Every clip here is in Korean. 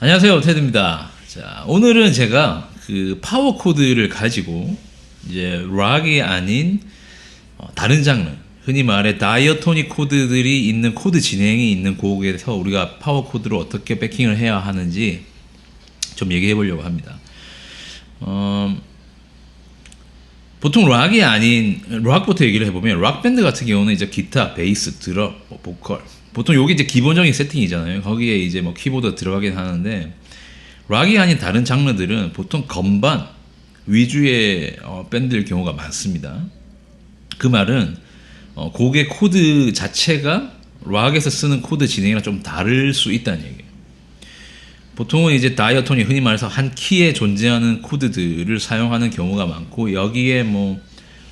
안녕하세요, 테드입니다. 자, 오늘은 제가 그 파워 코드를 가지고 이제 락이 아닌 다른 장르, 흔히 말해 다이어토닉 코드들이 있는 코드 진행이 있는 곡에서 우리가 파워 코드로 어떻게 백킹을 해야 하는지 좀 얘기해 보려고 합니다. 보통 락이 아닌 락부터 얘기를 해보면 락 밴드 같은 경우는 이제 기타, 베이스, 드럼, 보컬 보통 요게 이제 기본적인 세팅이잖아요. 거기에 이제 뭐 키보드 들어가긴 하는데 락이 아닌 다른 장르들은 보통 건반 위주의 밴드일 경우가 많습니다. 그 말은 곡의 코드 자체가 락에서 쓰는 코드 진행이랑 좀 다를 수 있다는 얘기예요. 보통은 이제 다이어토닉, 흔히 말해서 한 키에 존재하는 코드들을 사용하는 경우가 많고 여기에 뭐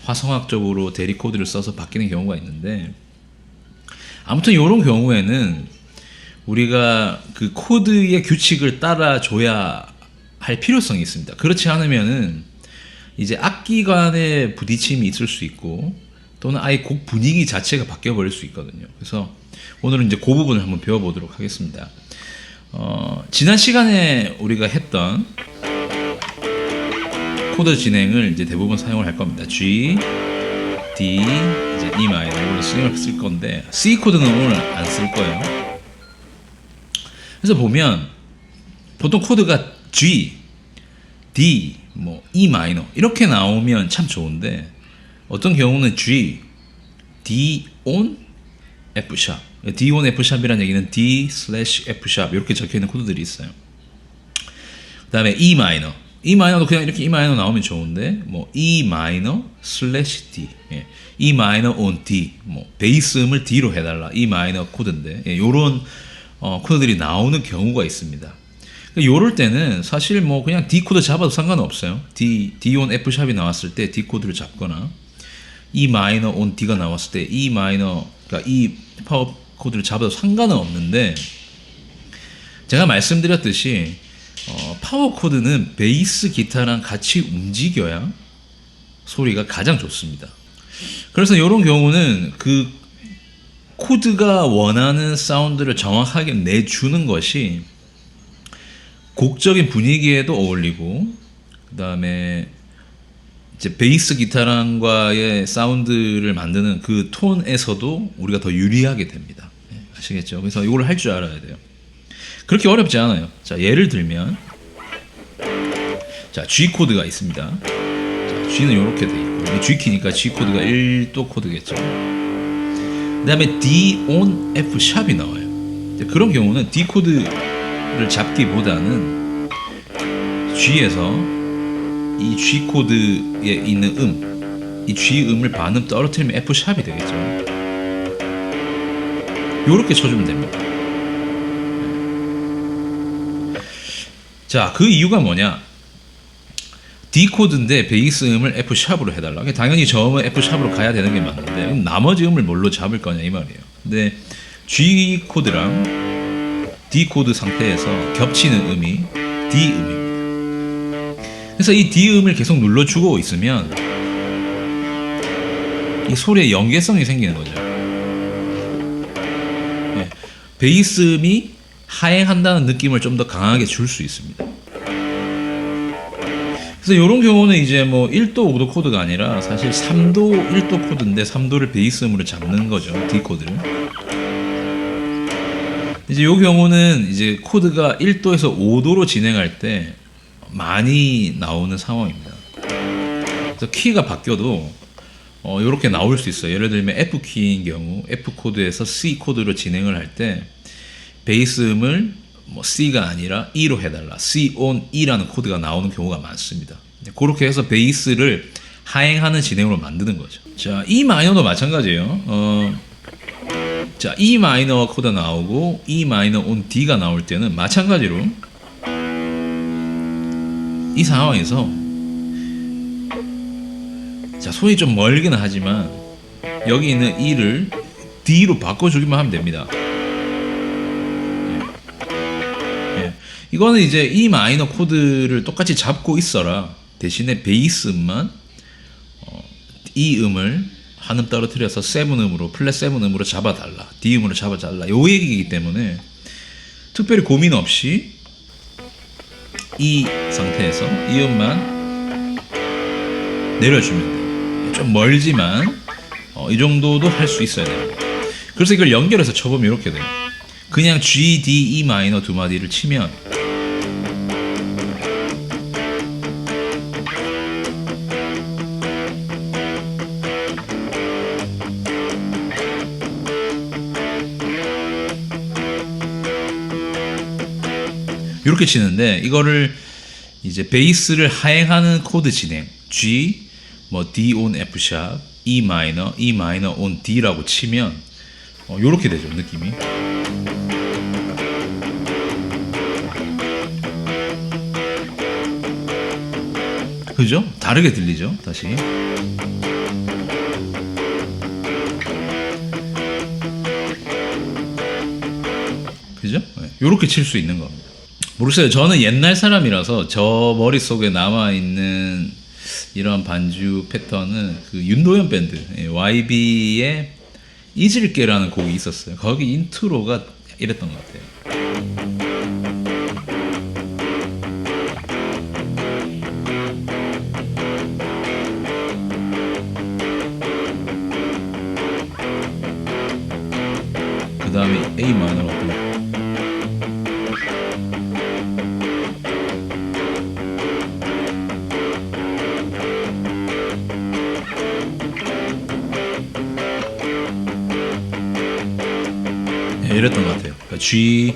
화성학적으로 대리 코드를 써서 바뀌는 경우가 있는데 아무튼 이런 경우에는 우리가 그 코드의 규칙을 따라줘야 할 필요성이 있습니다. 그렇지 않으면은 이제 악기 간의 부딪힘이 있을 수 있고 또는 아예 곡 분위기 자체가 바뀌어 버릴 수 있거든요. 그래서 오늘은 이제 그 부분을 한번 배워보도록 하겠습니다. 지난 시간에 우리가 했던 코드 진행을 이제 대부분 사용을 할 겁니다. G, D, 이제 E 마이너 이걸로 스윙을 쓸 건데 C 코드는 오늘 안 쓸 거예요. 그래서 보면 보통 코드가 G, D, 뭐 E 마이너 이렇게 나오면 참 좋은데 어떤 경우는 G, D on F 샵, D on F 샵이라는 얘기는 D slash F 샵 이렇게 적혀 있는 코드들이 있어요. 그다음에 E 마이너, E 마이너도 그냥 이렇게 E 마이너 나오면 좋은데 뭐 E 마이너 슬래시 D, E 마이너 on D, 뭐 베이스 음을 D로 해달라 E 마이너 코드인데 요런 코드들이 나오는 경우가 있습니다. 요럴 때는 사실 뭐 그냥 D 코드 잡아도 상관없어요. D on F 샵이 나왔을 때 D 코드를 잡거나 E 마이너 on D가 나왔을 때 E 마이너, 그러니까 E 파워 코드를 잡아도 상관은 없는데 제가 말씀드렸듯이 파워 코드는 베이스 기타랑 같이 움직여야 소리가 가장 좋습니다. 그래서 이런 경우는 그 코드가 원하는 사운드를 정확하게 내주는 것이 곡적인 분위기에도 어울리고 그 다음에 이제 베이스 기타랑과의 사운드를 만드는 그 톤에서도 우리가 더 유리하게 됩니다. 아시겠죠? 그래서 이걸 할 줄 알아야 돼요. 그렇게 어렵지 않아요. 자, 예를 들면 자, G 코드가 있습니다. 자, G는 이렇게 돼 있고 G 키니까 G 코드가 1도 코드겠죠. 그 다음에 D on F 샵이 나와요. 그런 경우는 D 코드를 잡기보다는 G에서 이 G 코드에 있는 이 G 음을 반음 떨어뜨리면 F 샵이 되겠죠. 요렇게 쳐주면 됩니다. 자, 그 이유가 뭐냐? D 코드인데 베이스 음을 F 샵으로 해달라. 당연히 저음은 F 샵으로 가야 되는 게 맞는데 나머지 음을 뭘로 잡을 거냐 이 말이에요. 근데 G 코드랑 D 코드 상태에서 겹치는 음이 D 음입니다. 그래서 이 D 음을 계속 눌러주고 있으면 이 소리에 연계성이 생기는 거죠. 베이스 음이 하행한다는 느낌을 좀 더 강하게 줄 수 있습니다. 그래서 이런 경우는 이제 뭐 1도, 5도 코드가 아니라 사실 3도, 1도 코드인데 3도를 베이스 음으로 잡는 거죠. D 코드를. 이제 이 경우는 이제 코드가 1도에서 5도로 진행할 때 많이 나오는 상황입니다. 그래서 키가 바뀌어도 이렇게 나올 수 있어요. 예를 들면 F 키인 경우 F 코드에서 C 코드로 진행을 할 때 베이스 음을 뭐 C가 아니라 E로 해달라. C on E라는 코드가 나오는 경우가 많습니다. 그렇게 해서 베이스를 하행하는 진행으로 만드는 거죠. 자, E 마이너도 마찬가지예요. 자, E 마이너 코드 나오고 E 마이너 on D가 나올 때는 마찬가지로 이 상황에서 자, 손이 좀 멀기는 하지만 여기 있는 E를 D로 바꿔주기만 하면 됩니다. 이거는 이제 E 마이너 코드를 똑같이 잡고 있어라. 대신에 베이스 음만 E 음을 한음 떨어뜨려서 세븐음으로 플랫 세븐음으로 잡아달라. D 음으로 잡아달라. 요 얘기이기 때문에 특별히 고민 없이 이 상태에서 이 음만 내려주면 돼요. 좀 멀지만 이 정도도 할 수 있어야 돼요. 그래서 이걸 연결해서 쳐보면 이렇게 돼요. 그냥 G, D, E 마이너 두 마디를 치면 이렇게 치는데, 이거를 이제 베이스를 하행하는 코드 진행 G, 뭐 D on F 샵, E 마이너, E 마이너 on D라고 치면 요렇게 되죠, 느낌이. 그죠? 다르게 들리죠? 다시. 그죠? 네. 요렇게 칠 수 있는 겁니다. 모르겠어요. 저는 옛날 사람이라서 저 머릿속에 남아있는 이런 반주 패턴은 그 윤도현 밴드 YB의 잊을게라는 곡이 있었어요. 거기 인트로가 이랬던 것 같아요. 그 다음에 A 마이너로 불러. 이랬던 것 같아요. 그러니까 G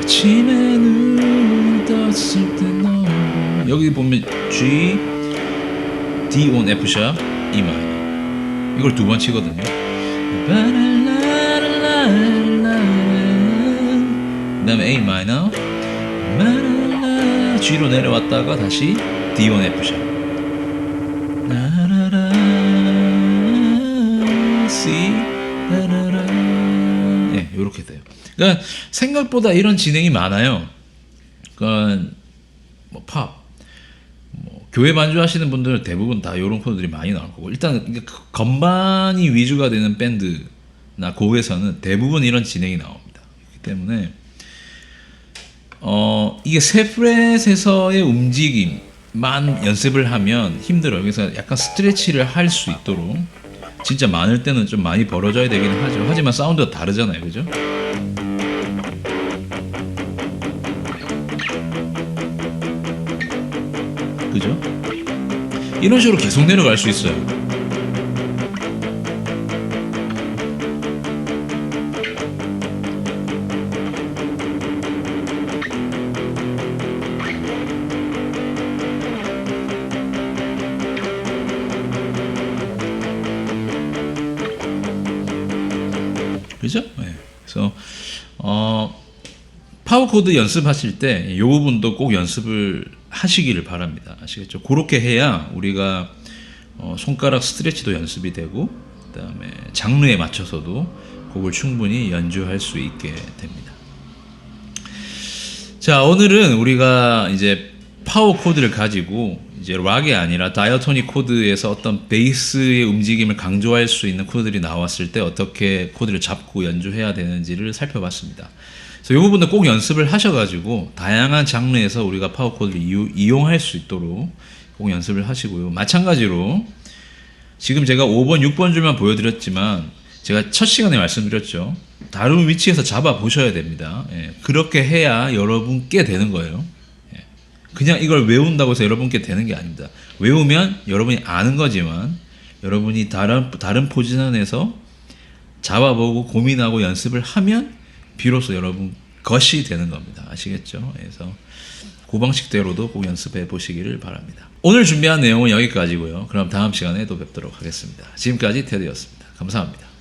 아침에 눈 떴을 때 너 여기 보면 G D on F 샵 E 마이너 이걸 두 번 치거든요. 그다음에 A 마이너 G로 내려왔다가 다시 D on F 샵 C 이렇게 돼요. 그러니까 생각보다 이런 진행이 많아요. 그러니까 뭐 팝, 뭐 교회 반주하시는 분들은 대부분 다 이런 코드들이 많이 나올 거고, 일단 건반이 위주가 되는 밴드나 곡에서는 대부분 이런 진행이 나옵니다. 그렇기 때문에 이게 세 프렛에서의 움직임만 연습을 하면 힘들어요. 그래서 약간 스트레치를 할 수 있도록 진짜 많을 때는 좀 많이 벌어져야 되기는 하죠. 하지만 사운드가 다르잖아요, 그죠? 그죠? 이런 식으로 계속 내려갈 수 있어요. 그죠? 네. 그래서 파워 코드 연습하실 때 이 부분도 꼭 연습을 하시기를 바랍니다. 아시겠죠? 그렇게 해야 우리가 손가락 스트레치도 연습이 되고, 그다음에 장르에 맞춰서도 곡을 충분히 연주할 수 있게 됩니다. 자, 오늘은 우리가 이제 파워 코드를 가지고 이제 락이 아니라 다이어토닉 코드에서 어떤 베이스의 움직임을 강조할 수 있는 코드들이 나왔을 때 어떻게 코드를 잡고 연주해야 되는지를 살펴봤습니다. 그래서 이 부분도 꼭 연습을 하셔가지고 다양한 장르에서 우리가 파워 코드를 이용할 수 있도록 꼭 연습을 하시고요. 마찬가지로 지금 제가 5번, 6번 줄만 보여드렸지만 제가 첫 시간에 말씀드렸죠. 다른 위치에서 잡아 보셔야 됩니다. 그렇게 해야 여러분께 되는 거예요. 그냥 이걸 외운다고 해서 여러분께 되는 게 아닙니다. 외우면 여러분이 아는 거지만 여러분이 다른 포지션에서 잡아보고 고민하고 연습을 하면 비로소 여러분 것이 되는 겁니다. 아시겠죠? 그래서 그 방식대로도 꼭 연습해 보시기를 바랍니다. 오늘 준비한 내용은 여기까지고요. 그럼 다음 시간에 또 뵙도록 하겠습니다. 지금까지 테드였습니다. 감사합니다.